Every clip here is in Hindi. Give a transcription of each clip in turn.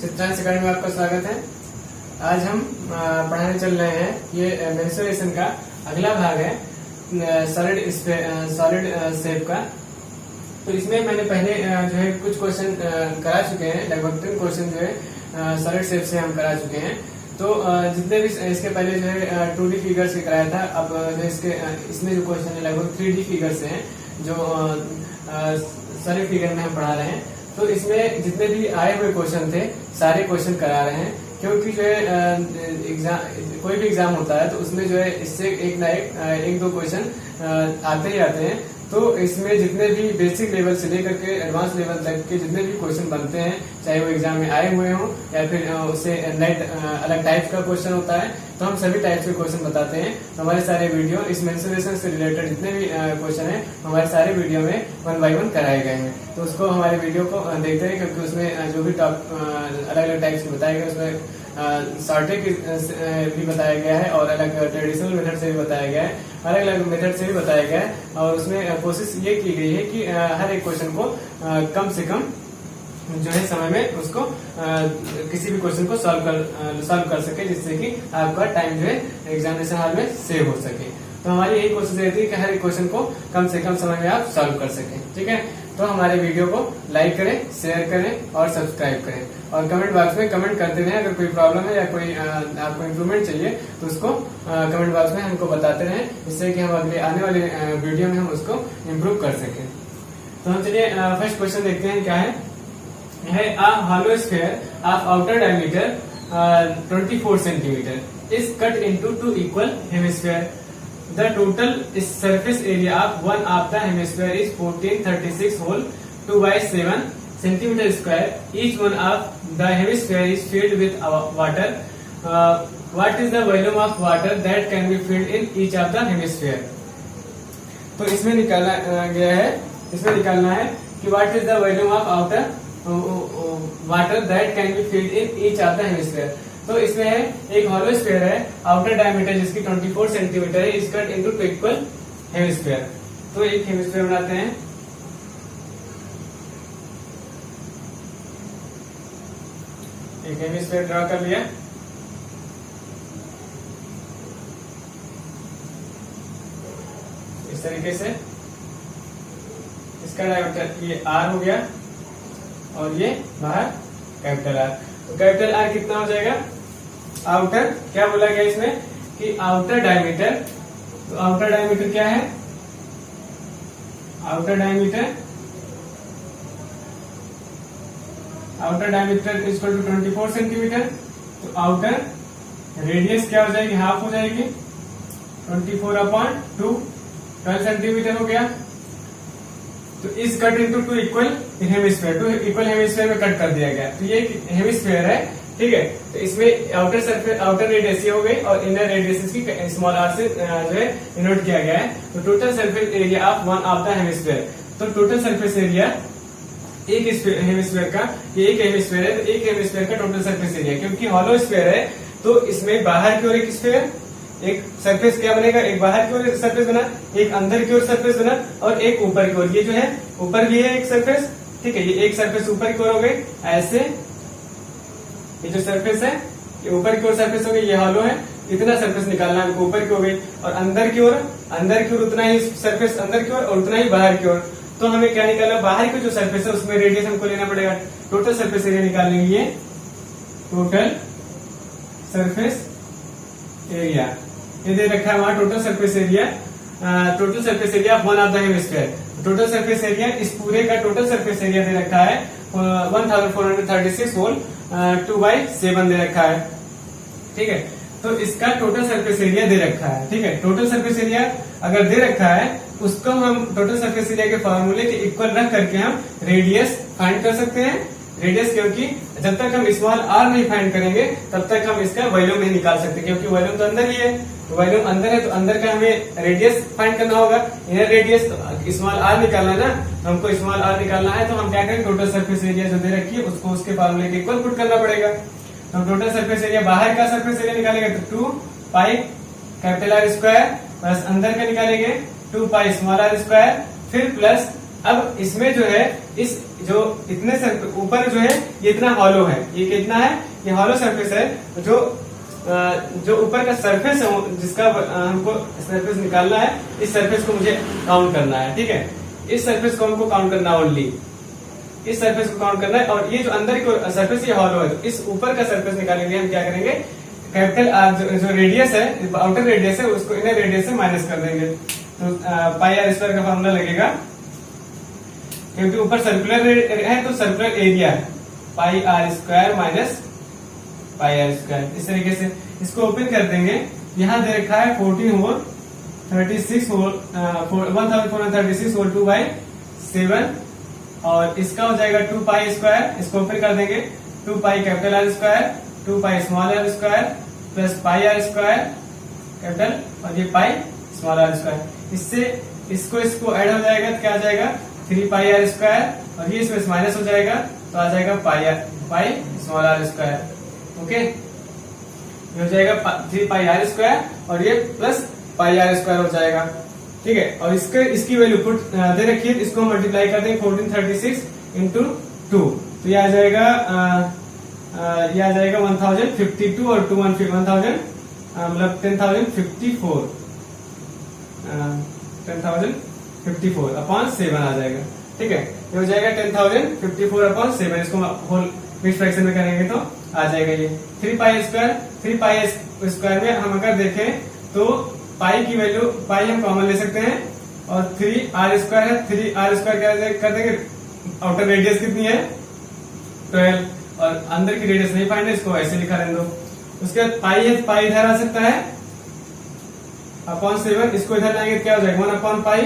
चित्रांश अकाडमी में आपका स्वागत है। आज हम पढ़ाने चल रहे हैं ये मेंसुरेशन का अगला भाग है सॉलिड शेप का। तो इसमें मैंने पहले जो है कुछ क्वेश्चन करा चुके हैं, लगभग 3 क्वेश्चन जो है सॉलिड शेप से हम करा चुके हैं। तो जितने भी इसके पहले जो है 2D फिगर से कराया था, अब जो इसमें जो क्वेश्चन है लगभग 3D फिगर से हैं जो सॉलिड फिगर में हम पढ़ा रहे हैं। तो इसमें जितने भी आए हुए क्वेश्चन थे सारे क्वेश्चन करा रहे हैं, क्योंकि जो है एग्जाम कोई भी एग्जाम होता है तो उसमें जो है इससे एक दो क्वेश्चन आते ही आते हैं। तो इसमें जितने भी बेसिक लेवल से लेकर के एडवांस लेवल तक के जितने भी क्वेश्चन बनते हैं, चाहे वो एग्जाम में आए हुए हों या फिर उससे अलग टाइप का क्वेश्चन होता है, तो हम सभी टाइप के क्वेश्चन बताते हैं। तो हमारे सारे वीडियो इस मेंसुरेशन से रिलेटेड जितने भी क्वेश्चन हैं हमारे सारे वीडियो में 1 बाय 1 कराए गए हैं। तो उसको हमारे वीडियो को देखते हैं, क्योंकि उसमें जो भी अलग अलग टाइप्स के बताए गए, उसमें शॉर्टेज भी बताया गया है और अलग ट्रेडिशनल मेथड से भी बताया गया है, अलग अलग मेथड से भी बताया गया है। और उसमें कोशिश ये की गई है कि हर एक क्वेश्चन को कम से कम जो है समय में उसको किसी भी क्वेश्चन को सॉल्व कर सके, जिससे कि आपका टाइम जो है एग्जामिनेशन हॉल में सेव हो सके। तो हमारी यही कोशिश रहती है कि हर एक क्वेश्चन को कम से कम समय में आप सॉल्व कर सकें। ठीक है, तो हमारे वीडियो को लाइक करें, शेयर करें और सब्सक्राइब करें, और कमेंट बॉक्स में कमेंट करते रहें। अगर कोई प्रॉब्लम है या कोई आपको इम्प्रूवमेंट चाहिए तो उसको कमेंट बॉक्स में हमको बताते रहें, जिससे कि हम अगले आने वाले वीडियो में हम उसको इम्प्रूव कर सकें। तो हम चलिए फर्स्ट क्वेश्चन देखते हैं क्या है। A hollow sphere of outer diameter 24 centimeter is cut into 2 equal hemisphere. The total surface area of one of the hemisphere is 1436 whole 2 by 7 centimeter square. Each one of the hemisphere is filled with water. What is the volume of water that can be filled in each of the hemisphere? तो इसमें निकालना है कि what is the volume of outer water that can be filled in each of the hemisphere. तो इसमें है एक हॉलो स्फीयर है, आउटर डायमीटर जिसकी 24 सेंटीमीटर है, is cut into 2 equal hemisphere. तो एक हेमिस्फीयर बनाते हैं। एक हेमिस्फीयर ड्रॉ कर लिया। इस तरीके से इसका डायमीटर ये R हो गया और ये बाहर कैपिटल आर। तो कैपिटल आर कितना हो जाएगा? आउटर क्या बोला गया इसमें कि आउटर डायमीटर। तो आउटर डायमीटर क्या है? Outer diameter is equal to 24 centimetre. तो आउटर रेडियस क्या हो जाएगी? हाफ हो जाएगी, 24/2 12 सेंटीमीटर हो गया। तो इस cut into 2 equal hemisphere, 2 equal hemisphere में कट कर दिया गया। तो ये हेमिस्फीयर है, ठीक है। तो इसमें आउटर रेडियस ये हो गई और इनर रेडियस की स्मॉल आर से जो है डिनोट किया गया है। तो total surface area of one of the hemisphere. तो टोटल सरफेस एरिया एक हेमिस्फीयर का, ये एक हेमिस्फीयर है, तो एक हेमिस्फीयर का टोटल सरफेस एरिया, क्योंकि हॉलो स्फीयर है तो इसमें बाहर की ओर एक स्फीयर, एक सरफेस क्या बनेगा? एक बाहर की ओर सरफेस बना, एक अंदर की ओर सरफेस बना और एक ऊपर की ओर। ये जो है ऊपर भी है एक सरफेस, ठीक है। ये एक सरफेस ऊपर की ओर हो गई, ऐसे ये जो सरफेस है ये ऊपर की ओर सरफेस हो गई, ये हॉलो है। इतना सरफेस निकालना है हमको, ऊपर की हो गई। और अंदर की ओर उतना ही सरफेस अंदर की ओर और उतना ही बाहर की ओर। तो हमें क्या निकालना? बाहर की जो सरफेस है उसमें रेडियस हमको लेना पड़ेगा। टोटल सरफेस एरिया निकालने के लिए टोटल सरफेस एरिया ये दे रखा है वहां, total surface area of one of the hemisphere. Total surface area, इस पूरे का टोटल सरफेस एरिया दे रखा है 1436 होल 2 by 7 दे रखा है, ठीक है। तो इसका टोटल सरफेस एरिया दे रखा है, ठीक है। टोटल सरफेस एरिया अगर दे रखा है उसको हम टोटल सरफेस एरिया के फॉर्मूले के इक्वल रख करके हम रेडियस फाइंड कर सकते हैं। रेडियस, क्योंकि जब तक हम स्मॉल आर नहीं फाइंड करेंगे तब तक हम इसका वॉल्यूम नहीं निकाल सकते, क्योंकि वॉल्यूम तो अंदर ही है। तो वॉल्यूम अंदर है तो अंदर का हमें रेडियस फाइंड करना होगा। इनर रेडियस तो स्मॉल आर निकालना है ना, तो हमको स्मॉल आर निकालना है। तो हम क्या करेंगे? टोटल सरफेस एरिया जो दे रखी है उसको उसके फॉर्मूले के इक्वल पुट करना पड़ेगा। तो टोटल सरफेस एरिया, बाहर का सरफेस एरिया निकालेंगे तो 2 pi capital R square plus अंदर का निकालेंगे 2 पाई स्मॉल आर स्क्वायर, फिर प्लस अब इसमें जो है इस जो इतने ऊपर जो है ये इतना हॉलो है, ये कितना है, ये हॉलो सरफेस है। जो ऊपर का सरफेस है जिसका हमको सरफेस निकालना है, इस सरफेस को मुझे काउंट करना है। ठीक है, इस सरफेस को हमको काउंट करना है, ओनली इस सरफेस को काउंट करना है। और ये जो अंदर की सरफेस ये हॉलो है, तो इस ऊपर का सरफेस निकालने के लिए हम क्या करेंगे, कैपिटल आर जो रेडियस है, आउटर रेडियस है, उसको इनर रेडियस से माइनस कर देंगे। तो पाई आर स्क्वायर का फॉर्मूला लगेगा, क्योंकि ऊपर सर्कुलर है तो सर्कुलर एरिया है, pi are square minus pi are square. इस तरीके से इसको ओपन कर देंगे। यहाँ दे रखा है 14 होल 36 होल 1436 होल 2/7, और इसका हो जाएगा 2 पाई स्क्वायर। इसको ओपन कर देंगे, 2 pi capital R square 2 pi small r square plus pi are square capital, और ये पाई स्मॉल आर स्क्वायर। इससे इसको ऐड हो जाएगा तो क्या आ जाएगा, 3 पाई आर स्क्वायर, और ये इसमें माइनस हो जाएगा तो आ जाएगा pi small r square. Okay, ये हो जाएगा 3 पाई आर स्क्वायर, और ये प्लस पाई आर स्क्वायर हो जाएगा। ठीक है, और इसकी वैल्यू पुट दे रखी है, इसको मल्टीप्लाई कर देंगे 1436 इंटू 2, तो ये आ जाएगा 1052 और 2 1000 मतलब 10,054 अपॉन 7 आ जाएगा। ठीक है, ये हो जाएगा 10,054 अपॉन 7। इसको होल मिक्स फ्रैक्शन में करेंगे तो आ जाएगा ये 3 पाई स्क्वायर में हम अगर देखें तो पाई की वैल्यू, पाई हम कॉमन ले सकते हैं, और 3 आर स्क्वायर है, 3 आर स्क्वायर कर देंगे। आउटर रेडियस कितनी है 12, और अंदर की रेडियस नहीं फाइंड है, इसको ऐसे लिखा रहने दो। उसके बाद पाई है, पाई इधर आ सकता है अपॉन 7, इसको इधर लाएंगे क्या हो जाएगा 1 अपॉन पाई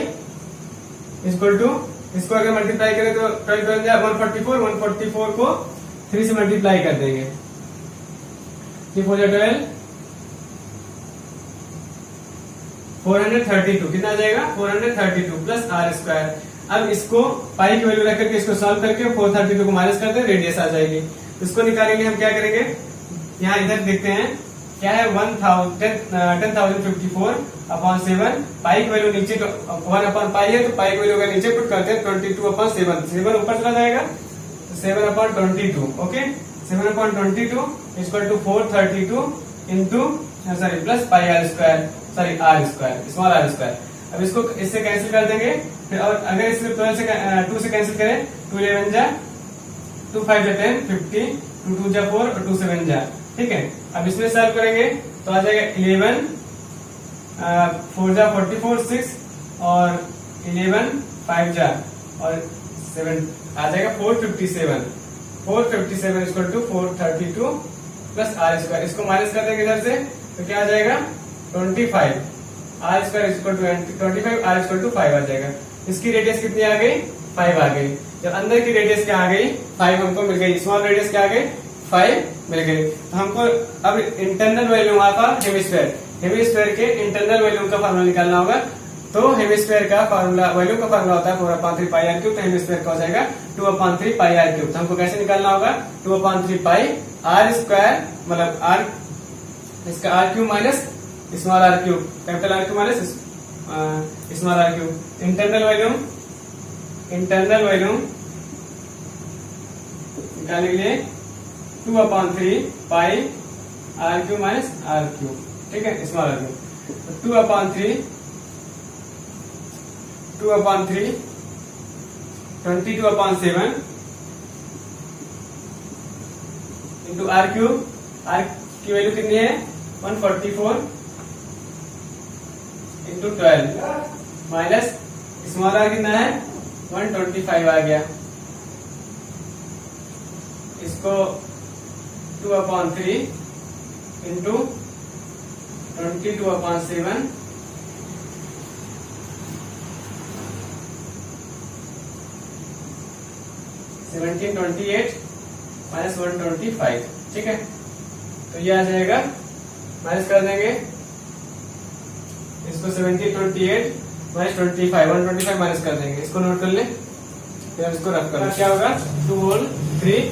इक्वल टू, इसको अगर मल्टीप्लाई करें तो 144 को 3 से मल्टीप्लाई कर देंगे, 12 432 कितना आ जाएगा 432 प्लस आर स्क्वायर। अब इसको पाई की वैल्यू रख करके इसको सॉल्व करके 432 को माइनस कर दे, रेडियस आ जाएगी। इसको निकालेंगे हम, क्या करेंगे, यहाँ इधर देखते हैं क्या है 10,054 अपॉन 7, पाई की वैल्यू नीचे 1 अपॉन पाई है, तो पाई की वैल्यू अगर नीचे पुट करते हैं 22 अपॉन 7 ऊपर चला जाएगा, 7 upon 22। Okay, 7 upon 22 equal to 432 into plus pi are square, r square small r square. अब इसको इससे कैंसिल कर देंगे, फिर और अगर इससे 2 से कैंसिल करें, 2 11 जा 2 5 जा 10 50 2 2 जा 4 और 2 7 जा। ठीक है, अब इसमें सॉल्व करेंगे तो आ जाएगा 11 4 जा 44 6 और 11 5 जा और 7 आ जाएगा 457 equal to 432 plus r square. इसको माइनस कर देंगे इधर से तो क्या आ जाएगा 25 r square equal to 25 r equal to 5 आ जाएगा। इसकी रेडियस कितनी आ गई 5 आ गई। जब अंदर की रेडियस क्या आ गई 5 हमको मिल गई, स्मॉल रेडियस क्या आ गई 5 मिल गई। तो हमको अब इंटरनल वैल्यू वहां का हेमिस्फेयर के इंटरनल वैल्यू का फार्मूला निकालना होगा। तो हेमिस्फेयर का फार्मूला वैल्यू का फार्मूला होता है 4/3 पाई आर क्यूब, तो हेमिस्फेयर का हो जाएगा 2/3 पाई आर क्यूब। तो हमको कैसे निकालना होगा 2/3 पाई आर स्क्वायर मतलब आर इसका R cube minus small R cube, capital R cube minus small R cube. Internal value निकालने के लिए 2/3 pi R cube minus R cube, ठीक है small R cube. 2/3 22/7 into R cube. R की वैल्यू कितनी है 144 इंटू 12 माइनस स्मॉल आर कितना है 125 आ गया। इसको 2/3 इंटू 22/7 1728 माइनस 125, ठीक है। तो ये आ जाएगा, माइनस कर देंगे इसको 1728 माइनस 25 125 माइनस कर देंगे। इसको नोट कर ले, फिर अब इसको रख कर क्या होगा 2 होल 3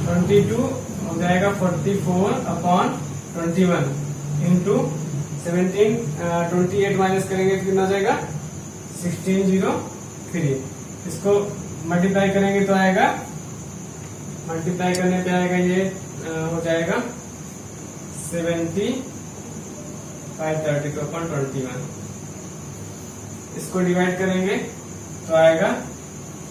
22 हो जाएगा 44/21 इंटू 1728 माइनस करेंगे कितना हो जाएगा 1603। इसको मल्टीप्लाई करेंगे तो आएगा, मल्टीप्लाई करने पे आएगा ये हो जाएगा 70/32/21। इसको डिवाइड करेंगे तो आएगा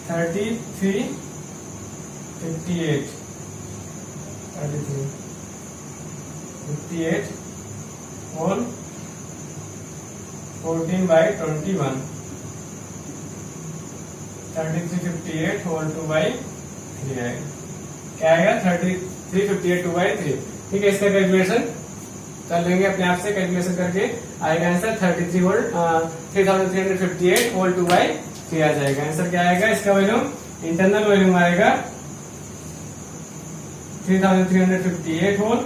3358 और 14/21, 3358 होल 2/3 आएगा। क्या आएगा? 3358 2/3। ठीक है, इसका कैलकुलेशन कर लेंगे अपने आप से, कैलकुलेशन करके आएगा आंसर 3358 होल 2/3 आ जाएगा। आंसर क्या आएगा? इसका वॉल्यूम, इंटरनल वॉल्यूम आएगा 3358 होल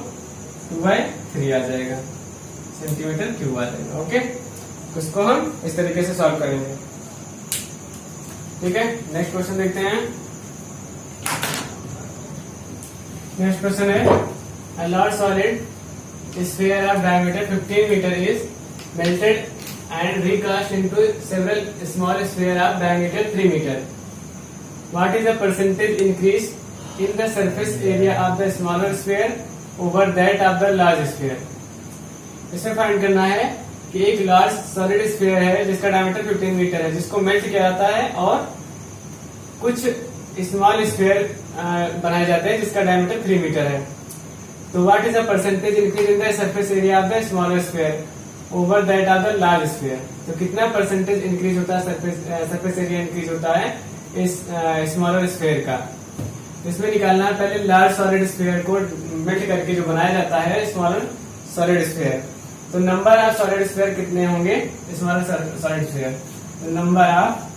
2/3 आ जाएगा, सेंटीमीटर क्यूब आ जाएगा। ओके, उसको हम इस तरीके से सॉल्व करेंगे। ठीक है, नेक्स्ट क्वेश्चन देखते हैं। नेक्स्ट क्वेश्चन है, a large solid sphere of diameter 15 meter is melted and recast into several small sphere of diameter 3 meter. What is the percentage increase in the surface area of the smaller sphere over that of the large sphere? इसे फाइंड करना है कि एक लार्ज सॉलिड स्फीयर है जिसका डायमीटर 15 मीटर है, जिसको मेल्ट किया जाता है और कुछ स्मॉल स्फीयर बनाए जाते हैं जिसका डायमीटर 3 मीटर है। तो what is the percentage increase in the surface area of the smaller sphere over that of the large sphere? तो कितना परसेंटेज इंक्रीज होता है, सरफेस एरिया इंक्रीज होता है इस स्मॉलर स्फीयर का? इसमें निकालना है पहले लार्ज सॉलिड स्फीयर को मेल्ट करके जो बनाया जाता है स्मॉलर सॉलिड स्फीयर। तो नंबर ऑफ सॉलिड स्फीयर कितने होंगे स्मॉलर सॉलिड स्फीयर? तो number of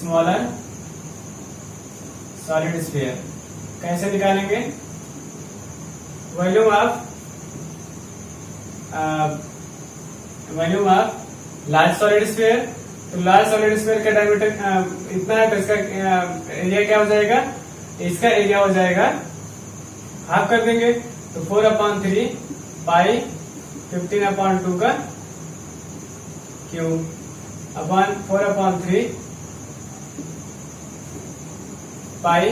smaller solid sphere कैसे निकालेंगे? Volume of large solid sphere. तो लार्ज सॉलिड स्फीयर का डायमीटर इतना है, तो इसका एरिया क्या हो जाएगा? इसका एरिया हो जाएगा, हाफ कर देंगे तो 4/3 पाई 15/2 का क्यूब अपॉन 4/3 पाई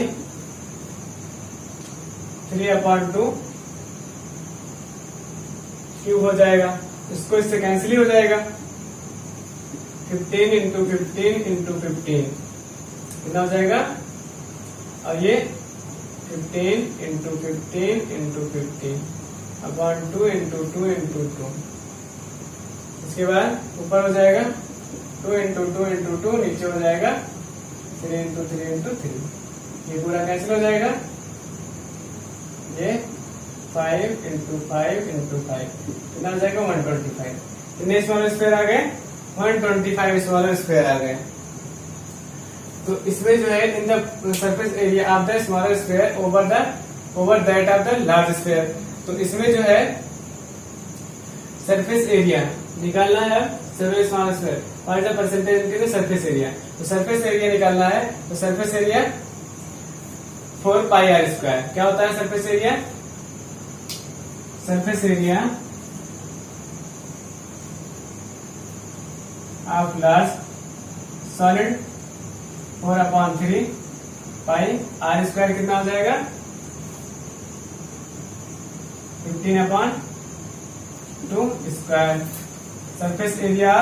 3/2 क्यूब हो जाएगा। इसको इससे कैंसिल ही हो जाएगा। 15 × 15 × 15 कितना हो जाएगा? और ये 15 × 15 × 15 अपॉन 2 × 2 × 2। इसके बाद ऊपर हो जाएगा 2 × 2 × 2, नीचे हो जाएगा 3 × 3 × 3। ये पूरा कैंसिल हो जाएगा। ये 5 × 5 × 5 कितना हो जाएगा? 125। कितने स्मॉलर स्फीयर आ गए? 125 स्मॉलर स्फीयर आ गए। तो इसमें जो है in the surface area of the smaller sphere over that of the large sphere. तो इसमें जो है सरफेस एरिया निकालना है, surface smaller sphere, what is the percentage इनके सरफेस एरिया? तो सरफेस एरिया निकालना है, तो सरफेस एरिया 4πr²। क्या होता है surface area? Surface area of large solid 4/3 pi r² कितना हो जाएगा? 15/2 square. Surface area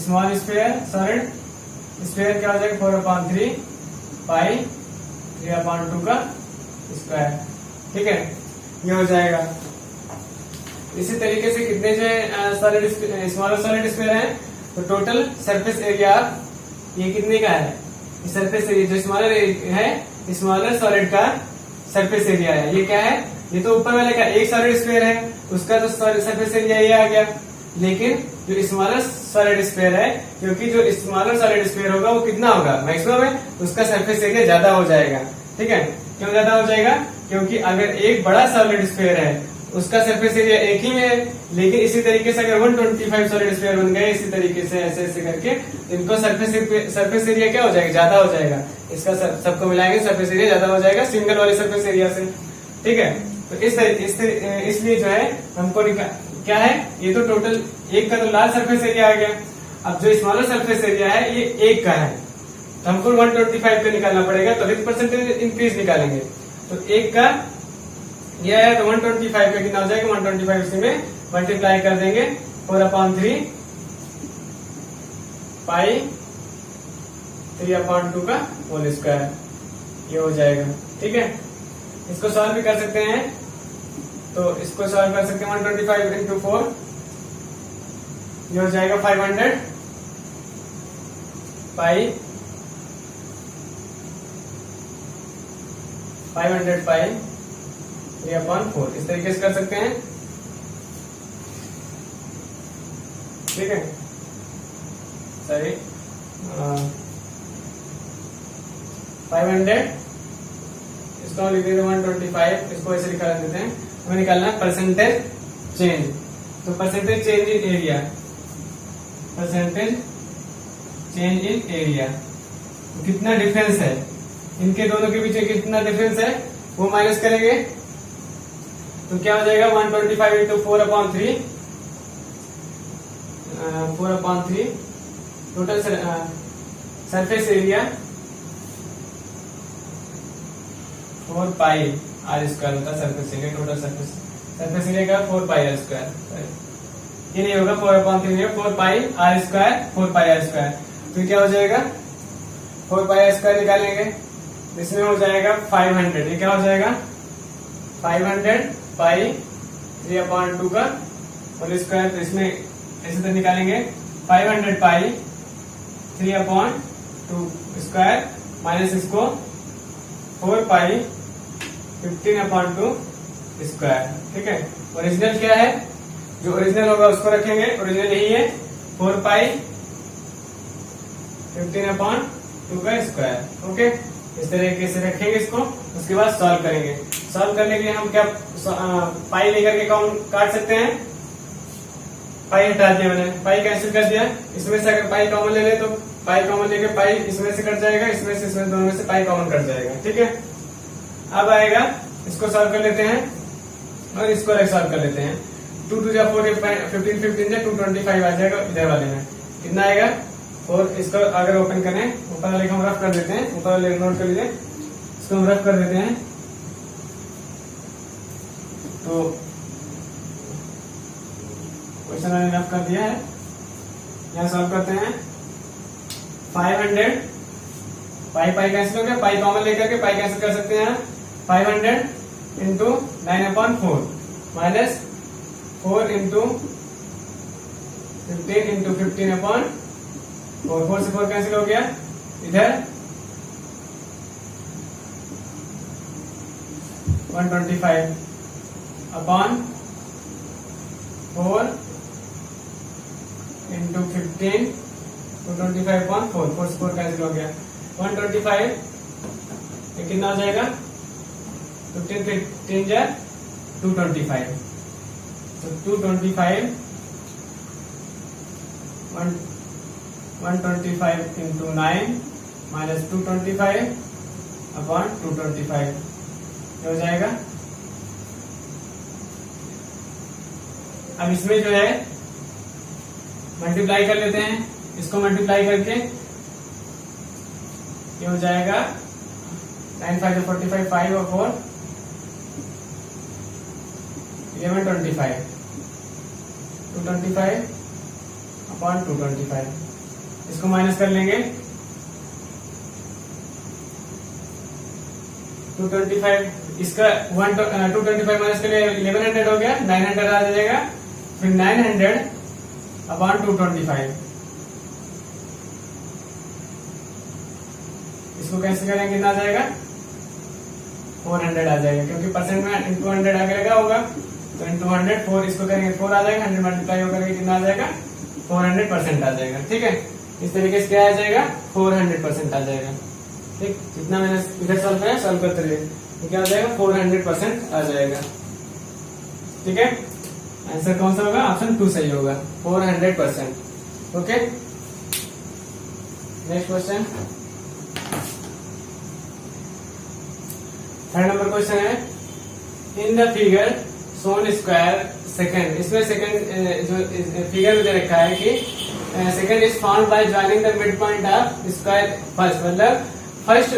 small sphere solid sphere क्या हो जाएगा? 4/3 पाई 3/2 का स्क्वायर। ठीक है, ये हो जाएगा। इसी तरीके से कितने जो सॉलिड स्मॉलर सॉलिड स्फीयर है, तो टोटल सरफेस एरिया ये कितने का है? सरफेस एरिया जो स्मॉलर है, स्मॉलर सॉलिड का सरफेस एरिया है। ये क्या है? ये तो ऊपर वाले का एक सॉलिड स्फीयर है, उसका तो सरफेस एरिया ये आ गया। लेकिन जो स्मॉलर सॉलिड स्फीयर है, क्योंकि जो स्मॉलर सॉलिड स्फीयर होगा वो कितना होगा? मैक्सिमम है, उसका सरफेस एरिया ज्यादा हो जाएगा। ठीक है, क्यों ज्यादा हो जाएगा? क्योंकि अगर एक बड़ा सॉलिड स्फीयर है उसका सरफेस एरिया एक ही में है, लेकिन इसी तरीके से अगर 125 सॉलिड स्फीयर बन गए इसी तरीके से ऐसे ऐसे करके, इनको सरफेस एरिया क्या हो जाएगा? ज्यादा हो जाएगा। इसका सबको मिलाएंगे सरफेस एरिया ज्यादा हो जाएगा सिंगल वाले सरफेस एरिया से। ठीक है, तो इसलिए जो है हमको क्या है, ये तो टोटल एक का तो लार्ज सरफेस एरिया आ गया, अब जो स्मॉलर सरफेस एरिया है ये 1 का है, तो हमको 125 का निकालना पड़ेगा, तो विद परसेंटेज इंक्रीज निकालेंगे। तो 1 का यह है, तो 125 का कितना हो जाएगा, 125 इसी में मल्टीप्लाई कर देंगे 4/3 पाई 3/2 का होल स्क्वायर, ये हो जाएगा। ठीक है, इसको सॉल्व भी कर सकते हैं, तो इसको सॉल्व कर सकते हैं 125 इंटू 4, ये हो जाएगा 500 पाई 3/4, इस तरीके से कर सकते हैं। ठीक है, सॉरी 500, इसको लिख देते 125, इसको ऐसे निकाल देते हैं। हमें निकालना है परसेंटेज चेंज, तो percentage change in area, percentage change in area, कितना डिफरेंस है इनके दोनों के बीच, कितना डिफरेंस है वो माइनस करेंगे, तो क्या हो जाएगा 125 into 4/3, 4/3 total surface area 4 pi are square होता है surface area, total surface area का 4 पाई आर स्क्वायर, ये नहीं होगा 4/3, 4 pi are square, 4 pi are square, तो क्या हो जाएगा 4 पाई आर स्क्वायर निकालेंगे, इसमें हो जाएगा 500, ये क्या हो जाएगा 500 पाई 3/2 का होल स्क्वायर, तो इसमें ऐसे तो निकालेंगे 500 पाई 3/2 स्क्वायर माइनस इसको 4 पाई 15/2 स्क्वायर। ठीक है, ओरिजिनल क्या है, जो ओरिजिनल होगा उसको रखेंगे, ओरिजिनल यही है 4 पाई 15/2 का स्क्वायर। ओके, इस तरीके से रखेंगे इसको, उसके बाद सॉल्व करेंगे। सॉल्व करने के लिए हम क्या पाई लेकर के काट सकते हैं, पाई हटा दिया मैंने, पाई कैंसिल कर दिया, इसमें से अगर पाई कॉमन ले ले तो पाई कॉमन लेके पाई इसमें से कट जाएगा, इसमें से इसमें दोनों में से पाई कॉमन कट जाएगा। ठीक है, अब आएगा, इसको सॉल्व कर लेते हैं और इसको सॉल्व कर लेते हैं। 2 2 4 15 15 225 आ जाएगा, इधर वाले में कितना आएगा 4, इसको अगर ओपन करें, ऊपर वाले को हम रफ कर देते हैं, ऊपर वाले नोट कर लीजिए, इसको हम रफ कर देते हैं, तो क्वेश्चन मैंने रफ कर दिया है, यहाँ सॉल्व करते हैं। 500 पाई पाई कैंसिल हो गया, पाई कॉमन लेकर के पाई कैंसिल कर सकते हैं, 500 इंटू 9/4 माइनस 4 इंटू 15 इंटू 15/4, 4 से 4 कैंसिल हो गया, इधर 125 अपॉन 4 इंटू 15 225/4, 4 से 4 कैंसिल हो गया, 125, ये कितना हो जाएगा 15 15 जा 225, तो 225 125 इंटू 9 माइनस 225 अपॉन 225, हो जाएगा। अब इसमें जो है मल्टीप्लाई कर लेते हैं, इसको मल्टीप्लाई करके ये हो जाएगा 9 5 45, 5 और 4 1125, 225 अपॉन 225, इसको माइनस कर लेंगे, 225 इसका 225 माइनस कर लिए 1100 हो गया, 900 आ जाएगा, फिर 900 अपॉन 225, इसको कैसे करेंगे, कितना आ जाएगा 400 आ जाएगा, क्योंकि परसेंट में इंटू 100 आगे लगा होगा, तो इंटू 100 4 इसको करेंगे 4 आ जाएगा, 100 मल्टीप्लाई होकर के कितना आ जाएगा 400% आ जाएगा। ठीक है, इस तरीके से क्या आ जाएगा 400% आ जाएगा। ठीक, जितना मैंने इधर सॉल्व किया सॉल्व करते रहिए, तो क्या आ जाएगा 400% आ जाएगा। ठीक है, आंसर कौन सा होगा, ऑप्शन 2 सही होगा, 400%। Okay, next question, third number question है, इन द फिगर सोन स्क्वायर सेकंड, इसमें सेकंड जो फिगर में दे रखा है कि second is found by joining the mid point of square first, मतलब फर्स्ट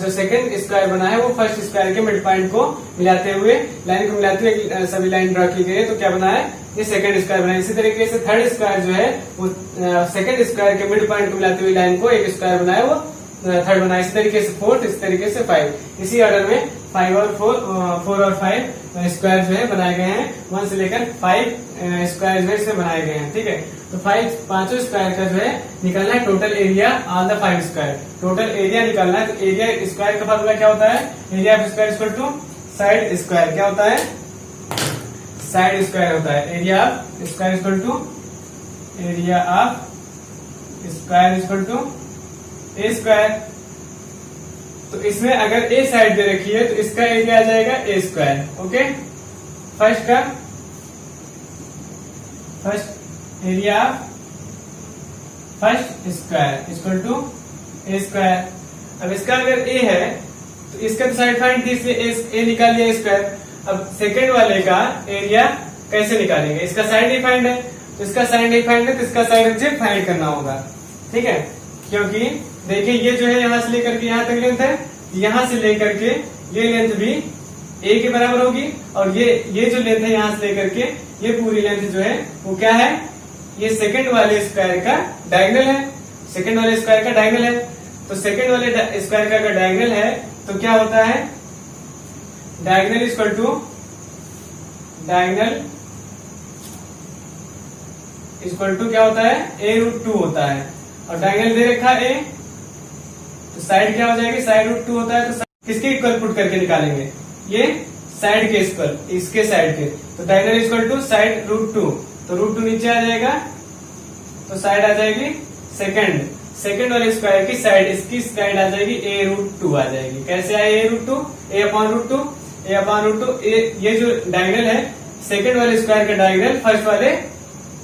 जो सेकंड स्क्वायर बना है वो फर्स्ट स्क्वायर के मिड पॉइंट को मिलाते हुए, लाइन को मिलाते हुए सभी लाइन ड्रॉ की गई है, तो क्या बना है, ये सेकंड स्क्वायर बना है। इसी तरीके से थर्ड स्क्वायर जो है वो सेकंड स्क्वायर के मिड पॉइंट को मिलाते हुए लाइन को एक स्क्वायर बनाया, वो थर्ड बना है। इसी तरीके से फोर्थ, इस तरीके से 5, इसी ऑर्डर में 5 और 4 और 5 स्क्वायर जो है बनाए गए हैं। 1 से लेकर 5 स्क्वायर जो है इसमें बनाए गए हैं, ठीक है। तो 5 स्क्वायर का जो है निकालना है total area on the 5 square, total area निकालना है। तो एरिया स्क्वायर का फॉर्मूला क्या होता है, area of square equal to side square, क्या होता है, साइड स्क्वायर होता है। Area of square equal to area of square equal to A square. तो इसमें अगर ए साइड दे रखी है तो इसका एरिया आ जाएगा A square, okay. First area first square equal to A square. अब इसका अगर ए है तो इसका तो साइड फाइंड थी, इसलिए ए निकाल लिया स्क्वायर। अब सेकंड वाले का एरिया कैसे निकालेंगे, इसका साइड ही फाइंड है, तो इसका साइड नहीं फाइंड है तो इसका साइड मुझे फाइंड करना होगा, ठीक है। क्योंकि देखिए ये जो है यहां से लेकर के यहां तक लेंथ है, यहां से लेकर के ये लेंथ भी ए के बराबर होगी, और ये जो लेंथ है यहां से लेकर के ये पूरी लेंथ जो है वो क्या है, ये सेकंड वाले स्क्वायर का डायगोनल है, सेकंड वाले स्क्वायर का डायगोनल है। तो सेकंड वाले स्क्वायर का अगर डायगोनल है तो क्या होता है, डायगोनल इक्वल टू क्या होता है, a√2 होता है, और डायगोनल दे रखा है a, तो साइड क्या हो जाएगी, साइड√2 होता है। तो किसके इक्वल पुट करके निकालेंगे, ये साइड के इक्वल, इसके साइड के, तो डायगोनल इक्वल टू साइड√2, तो √2 नीचे आ जाएगा, तो साइड आ जाएगी सेकंड वाले स्क्वायर की साइड, इसकी साइड आ जाएगी a√2 आ जाएगी। कैसे आए a√2, a/√2, ये जो डायगोनल है सेकंड वाले स्क्वायर का डायगोनल फर्स्ट वाले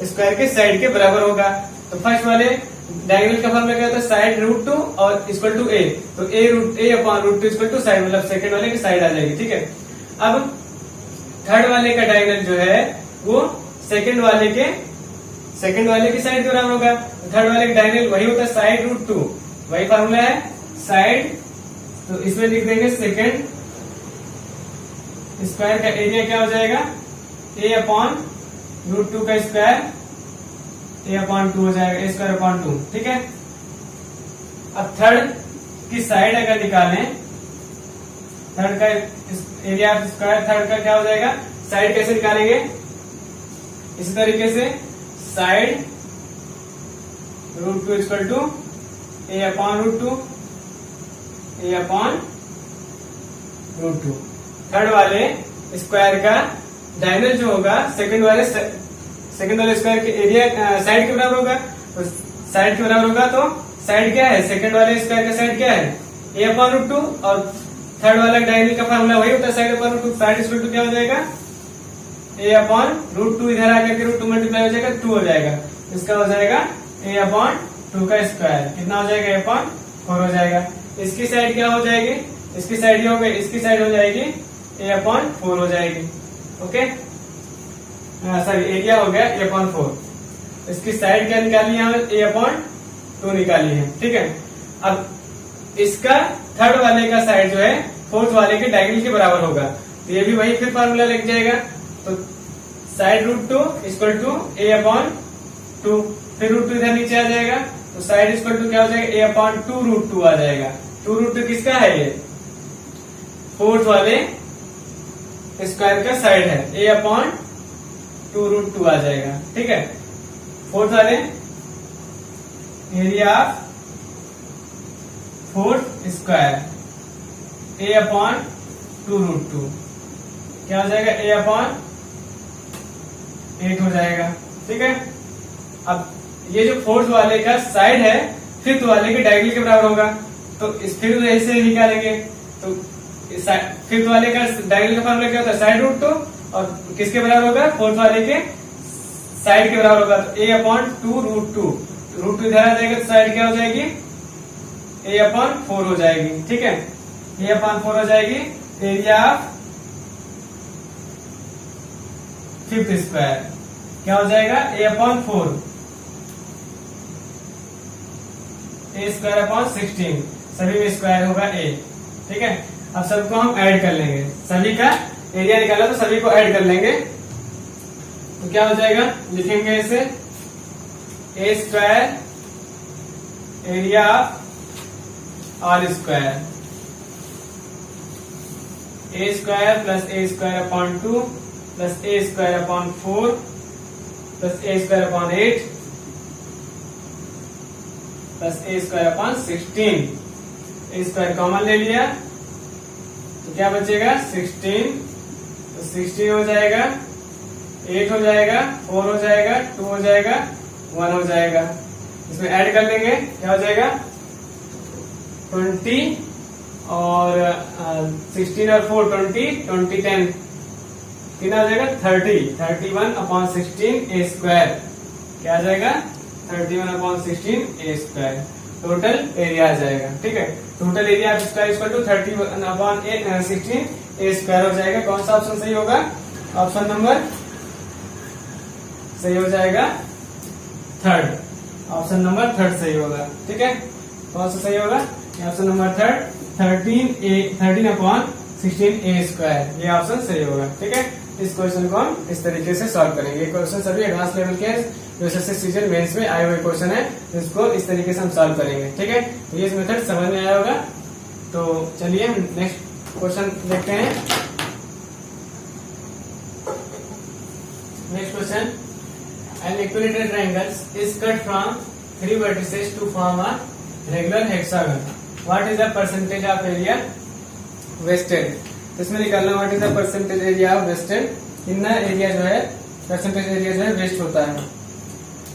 स्क्वायर के साइड के बराबर होगा। तो फर्स्ट वाले डायगोनल का फॉर्मूला क्या होता है, साइड√2 और इक्वल टू a, तो a/√2 इक्वल टू साइड, मतलब सेकंड वाले की साइड आ जाएगी, ठीक है। अब थर्ड वाले का डायगोनल जो है वो सेकंड वाले की साइड के बराबर होगा। थर्ड वाले का डायगोनल वही होता है साइड√2, वही फॉर्मूला है साइड, तो इसमें लिख देंगे सेकंड स्क्वायर का एरिया क्या हो जाएगा, a/√2 का स्क्वायर, a/2 हो जाएगा, a²/2, ठीक है। अब थर्ड की साइड अगर निकालें, थर्ड का एरिया ऑफ स्क्वायर, थर्ड का क्या हो जाएगा, साइड कैसे निकालेंगे, इसी तरीके से side √2 equal to a/√2, a/√2। Third वाले स्क्वायर का डायगोनल जो होगा सेकंड वाले स्क्वायर के एरिया साइड के बराबर होगा, तो साइड के बराबर होगा, तो साइड क्या है, सेकंड वाले स्क्वायर का साइड क्या है, a/√2, और थर्ड वाला डायगोनल का फॉर्मूला वही होता है साइड/√2, साइड इक्वल टू क्या हो जाएगा, a/√2, इधर आकर के √2 मल्टीप्लाई हो जाएगा, 2 हो जाएगा, इसका हो जाएगा a/2 का स्क्वायर, कितना हो जाएगा, a/4 हो जाएगा। इसकी साइड क्या हो जाएगी, इसकी साइड हो गई, इसकी साइड हो जाएगी a/4 हो जाएगी, ओके। सॉरी, एरिया हो गया a/4, इसकी साइड क्या निकाली है, a/2 निकाली है, ठीक है। अब इसका थर्ड वाले का साइड जो है फोर्थ वाले के डायगोनल के बराबर होगा, तो ये भी वही फिर फॉर्मूला लग जाएगा, तो साइड√2 इक्वल टू a/2, फिर √2 इधर नीचे आ जाएगा, तो साइड इक्वल टू क्या हो जाएगा, a/2√2 आ जाएगा। 2√2 किसका है, ये फोर्थ वाले स्क्वायर का साइड है, a/2√2 आ जाएगा, ठीक है। फोर्थ वाले area of fourth square a/2√2 क्या हो जाएगा, a/8 हो जाएगा, ठीक है। अब ये जो फोर्थ वाले का साइड है फिफ्थ वाले के डायगोनल के बराबर होगा, तो इस फिर ऐसे निकालेंगे, तो फिफ्थ वाले का डायगोनल का फॉर्मूला क्या होता है, साइड√2, और किसके बराबर होगा, फोर्थ वाले के साइड के बराबर होगा, तो a/2√2, √2 इधर आ जाएगा, तो साइड क्या हो जाएगी, a/4 हो जाएगी, ठीक है। a/4 हो जाएगी, एरिया ऑफ फिफ्थ स्क्वायर क्या हो जाएगा, a/4, ए स्क्वायर अपॉन 16, सभी में स्क्वायर होगा ए। ठीक है, अब सबको हम ऐड कर लेंगे, सभी का एरिया निकाला तो सभी को ऐड कर लेंगे। तो क्या हो जाएगा, लिखेंगे इसे A square area of R square, A square plus A square upon 2 plus A square upon 4 plus A square upon 8 plus A square upon 16। A square common ले लिया तो क्या बचेगा 16, तो 16 हो जाएगा, 8 हो जाएगा, 4 हो जाएगा, 2 हो जाएगा, 1 हो जाएगा। इसमें ऐड कर लेंगे, क्या हो जाएगा 20 और 16 और 4 20, 20 10 कितना हो जाएगा 30, 31 अपॉन 16 ए स्क्वायर, क्या आ जाएगा 31 अपॉन 16 ए स्क्वायर, टोटल एरिया आ जाएगा। ठीक है, total area of square equal to 31 upon 16 A square हो जाएगा। कौन सा ऑप्शन सही होगा, ऑप्शन नंबर सही हो जाएगा थर्ड, ऑप्शन नंबर थर्ड सही होगा। ठीक है, कौन सा सही होगा, ऑप्शन नंबर थर्ड 13 अपॉन 16 ए स्क्वायर, ये ऑप्शन सही होगा। ठीक है, इस क्वेश्चन को हम इस तरीके से सॉल्व करेंगे। ये क्वेश्चन सभी एडवांस लेवल के जो सीजन मेंस में आए हुए क्वेश्चन है, इसको इस तरीके से हम सॉल्व करेंगे। ठीक है, तो ये मेथड समझ में आया होगा। तो चलिए हम नेक्स्ट क्वेश्चन देखते हैं। Next question, an equilateral triangle is cut from 3 vertices to form a regular hexagon. What is the percentage of area wasted? तो इसमें निकालना what is the percentage area of wasted, कितना एरिया जो है परसेंटेज एरिया जो है वेस्ट होता है।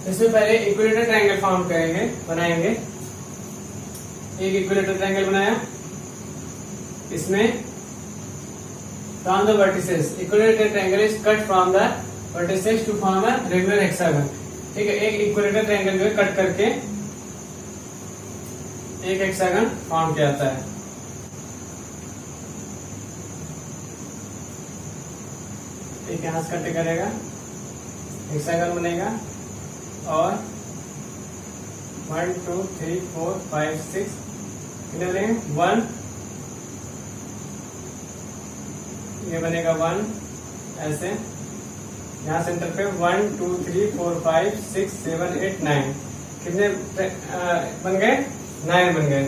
इसमें पहले इक्विलेटरल ट्रायंगल फॉर्म करेंगे, बनाएंगे। एक इक्विलेटरल ट्रायंगल बनाया, इसमें from the vertices equilateral triangle is cut from the vertices to form a regular hexagon. ठीक है, एक इक्विलेटरल ट्रायंगल जो है कट करके एक हेक्सागन फॉर्म किया जाता है। एक यहां से कट करेगा, हेक्सागन बनेगा और 1 2 3 4 5 6 कितने बनेंगे 1, ये बनेगा 1 ऐसे, यहाँ सेंटर पे 1 2 3 4 5 6 7 8 9 कितने बन गए 9 बन गए।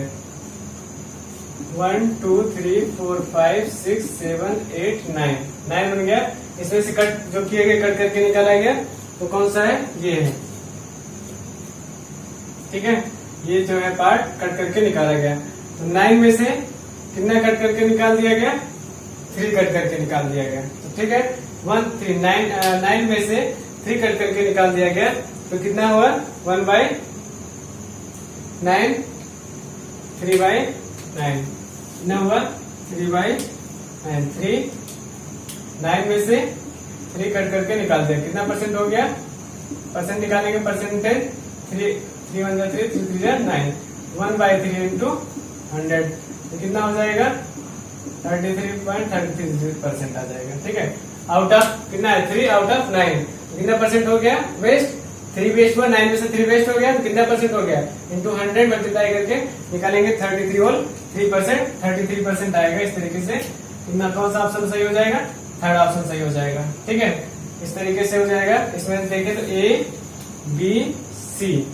1 2 3 4 5 6 7 8 9 बन गया। इसमें से कट जो किए गए कट करके निकाला गया तो कौन सा है, ये है। ठीक है, ये जो है पार्ट कट करके निकाला गया। तो 9 में से कितना कट करके निकाल दिया गया, 3 कट करके निकाल दिया गया। तो ठीक है, 1 3 9 में से 3 कट करके निकाल दिया गया तो कितना हुआ 1/9 3/9 कितना हुआ 3/9 9 में से 3 कट करके निकाल दिया, कितना परसेंट हो गया, परसेंट निकालेंगे परसेंटेज 3 1 3 3 3 9 1/3 इंटू 100 तो कितना हो जाएगा 33.33% आ जाएगा। ठीक है, आउट ऑफ कितना है 3 आउट ऑफ 9 कितना परसेंट हो गया वेस्ट, 3 वेस्ट हुआ, 9 में से 3 वेस्ट हो गया तो कितना परसेंट हो गया इंटू 100 मल्टीप्लाई करके निकालेंगे 33% आएगा। इस तरीके से कितना कौन सा ऑप्शन सही हो जाएगा, थर्ड ऑप्शन सही हो जाएगा। ठीक है, इस तरीके से हो जाएगा। इसमें देखें तो A B C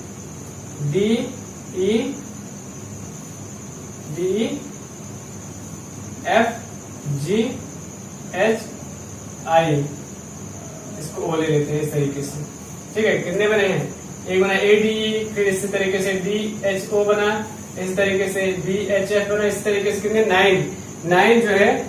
D E F G H I, इसको ओ ले लेते हैं इस तरीके से। ठीक है, कितने बने हैं, एक बना ए डी, फिर इसी तरीके से डी एच ओ बना, इस तरीके से बी एच एफ बना, इस तरीके से कितने 9 जो है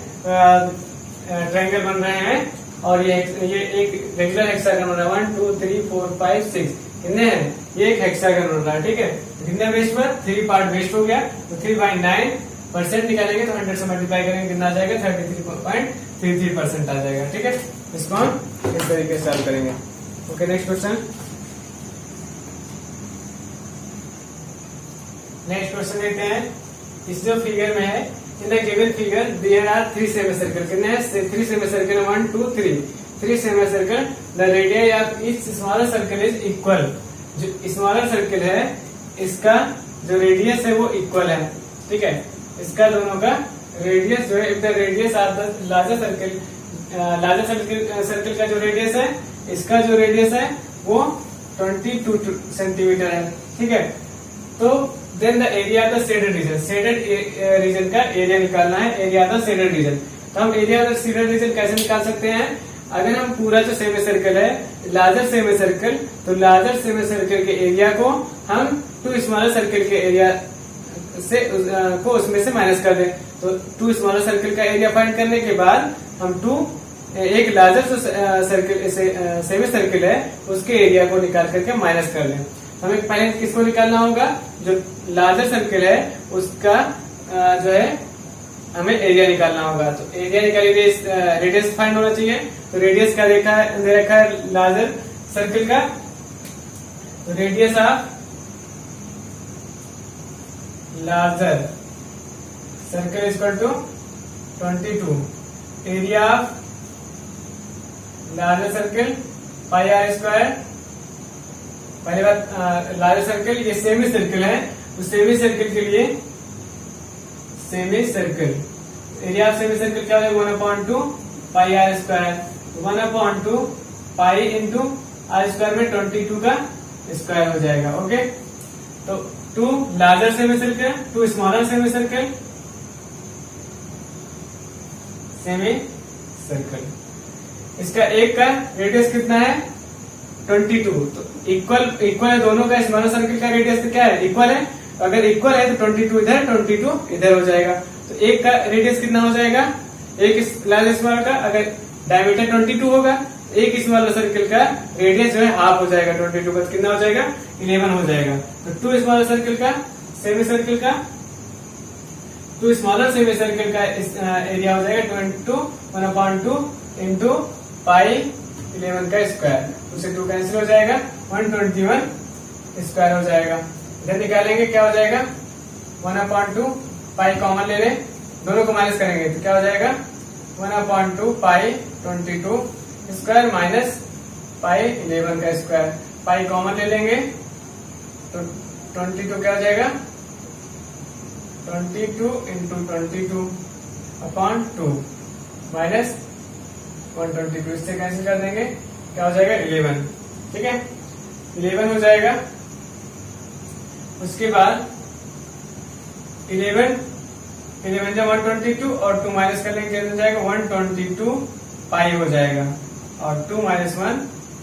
ट्रायंगल बन रहे हैं। और ये एक रेगुलर हेक्सागन बन रहा है 1 2 3 4 5 6 कितने हैं, ये एक हेक्सागन बन रहा है। ठीक है, तो कितने वेस्ट हुआ 3 पार्ट वेस्ट हो गया तो 3/9% निकालेंगे तो 100 से मल्टीप्लाई करेंगे कितना आ जाएगा 33.33% आ जाएगा। ठीक है, इसको हम इस तरीके से सॉल्व करेंगे। Okay, next question. Next question देखते हैं। इस जो फिगर में है, in the given figure there are 3 semicircle, कितने हैं 3 semicircle 1 2 3 semicircle, the radius of each smaller circle is equal. जो स्मॉलर सर्कल है इसका जो रेडियस है वो इक्वल है, ठीक है। इसका दोनों का रेडियस जो है, if the radius of the larger circle का जो रेडियस है, इसका जो रेडियस है वो 22 सेंटीमीटर है, ठीक है। तो then the area of the shaded region, shaded region का एरिया निकालना है, area of the shaded region. तो हम area of the shaded region कैसे निकाल सकते हैं? अगर हम पूरा जो सेमी सर्कल है, लार्जर सेमी सर्कल, तो लार्जर सेमी सर्कल के एरिया को हम 2 स्मॉलर सर्कल के एरिया से को उसमें से माइनस कर दें। तो 2 स्मॉलर सर्कल का एरिया फाइंड करने के बाद हम एक लार्जर जो सर्कल सेमी सर्कल है उसके एरिया को निकाल करके माइनस कर लें। हमें पहले किसको निकालना होगा? जो लार्जर सर्कल है उसका जो है हमें एरिया निकालना होगा। तो एरिया निकालिए, रेडियस फाइंड होना चाहिए। तो रेडियस क्या दे रखा है लार्जर सर्कल का? तो radius of larger circle equal to 22, area of larger circle pi are square. पहली बात, लार्जर सर्कल ये सेमी सर्कल है, उस सेमी सर्कल के लिए semi circle area of semi circle क्या हो जाएगा? 1/2 pi are square, 1/2 pi into R square में 22 का स्क्वायर हो जाएगा। ओके, तो 2 larger semi circle, 2 smaller semi circle, semi circle. इसका एक का रेडियस कितना है? 22। तो इक्वल है दोनों का। स्मॉलर सर्कल का रेडियस तो क्या है? इक्वल है। अगर इक्वल है तो 22 इधर, 22 इधर हो जाएगा। तो एक का रेडियस कितना हो जाएगा? एक लार्जर स्मॉलर का अगर डायमीटर 22 होगा, एक स्मॉलर सर्कल का रेडियस जो है हाफ हो जाएगा 22 का। कितना हो जाएगा? 11 हो जाएगा। तो 2 स्मॉलर सर्कल का सेमी सर्कल का 2 स्मॉलर सेमी सर्कल का एरिया हो जाएगा 1/2 इंटू पाई 11 का स्क्वायर। उसे 2 कैंसिल हो जाएगा, 121 स्क्वायर हो जाएगा। इधर निकालेंगे क्या हो जाएगा? 1/2 पाई कॉमन ले लें, दोनों को माइनस करेंगे तो क्या हो जाएगा? 1/2 पाई 22 स्क्वायर माइनस पाई 11 का स्क्वायर। पाई कॉमन ले लेंगे तो 22 क्या हो जाएगा? 22 इंटू 22/2 माइनस 122, इससे कैंसिल कर देंगे, क्या हो जाएगा? 11, ठीक है, 11 हो जाएगा। उसके बाद 11 जब 122 और 2 माइनस कर लेंगे हो जाएगा 122 पाई हो जाएगा, और 2 माइनस 1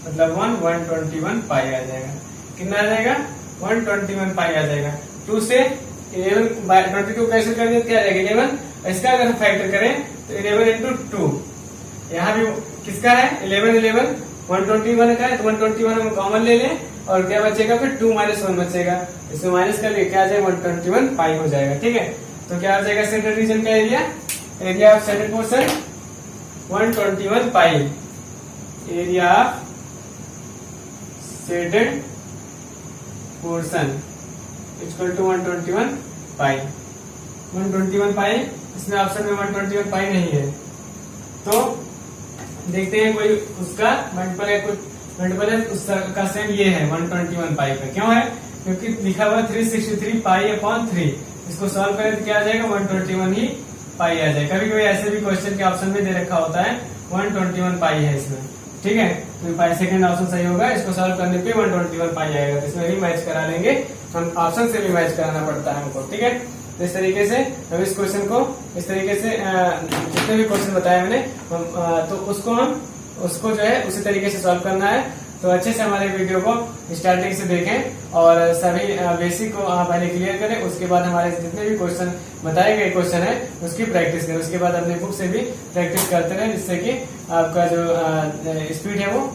मतलब 121 पाई आ जाएगा। कितना आ जाएगा? 121 पाई आ जाएगा। 2 से 22 कैंसिल कर दिया, क्या आ जाएगा? 11। इसका अगर हम फैक्टर करें तो 11 इंटू 2, यहाँ भी किसका है? 11 121 का है, तो 121 हम कॉमन ले लें और क्या बचेगा? फिर 2 माइनस 1 बचेगा, इसमें माइनस कर लिए क्या आ जाएगा? 121 पाई हो जाएगा, ठीक है। तो क्या हो जाएगा? शेडेड रीजन का area of shaded portion 121 pi, area of shaded portion equal to 121 pi. 121 pi, इसमें ऑप्शन में 121 पाई नहीं है, तो देखते हैं कोई उसका मल्टीपल है, कुछ मल्टीपल है, उसका सेम ये है 121 पाई का। क्यों है? क्योंकि लिखा हुआ 363 पाई अपॉन 3। इसको सॉल्व करें तो क्या आ जाएगा? 121 ही पाई आ जाएगा। कभी कभी ऐसे भी क्वेश्चन के ऑप्शन में दे रखा होता है 121 पाई है इसमें, ठीक है। तो पाई सेकंड ऑप्शन सही होगा। इसको सॉल्व करने पे 121 पाई आएगा, तो इसमें भी मैच करा लेंगे हम, ऑप्शन से भी मैच कराना पड़ता है हमको, ठीक है। तो इस तरीके से हम इस क्वेश्चन को इस तरीके से जितने भी क्वेश्चन बताए मैंने तो उसको जो है उसी तरीके से सॉल्व करना है। तो अच्छे से हमारे वीडियो को स्टार्टिंग से देखें और सभी बेसिक को पहले क्लियर करें। उसके बाद हमारे जितने भी क्वेश्चन बताए गए क्वेश्चन है उसकी प्रैक्टिस करें। उसके बाद अपने बुक से भी प्रैक्टिस करते रहें, जिससे कि आपका जो स्पीड है वो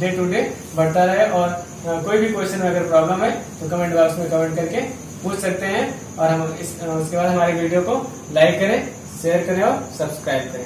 डे टू डे बढ़ता रहे। और कोई भी क्वेश्चन में अगर प्रॉब्लम है तो कमेंट बॉक्स में कमेंट करके पूछ सकते हैं। और हम उसके बाद हमारे वीडियो को लाइक करें, शेयर करें और सब्सक्राइब करें।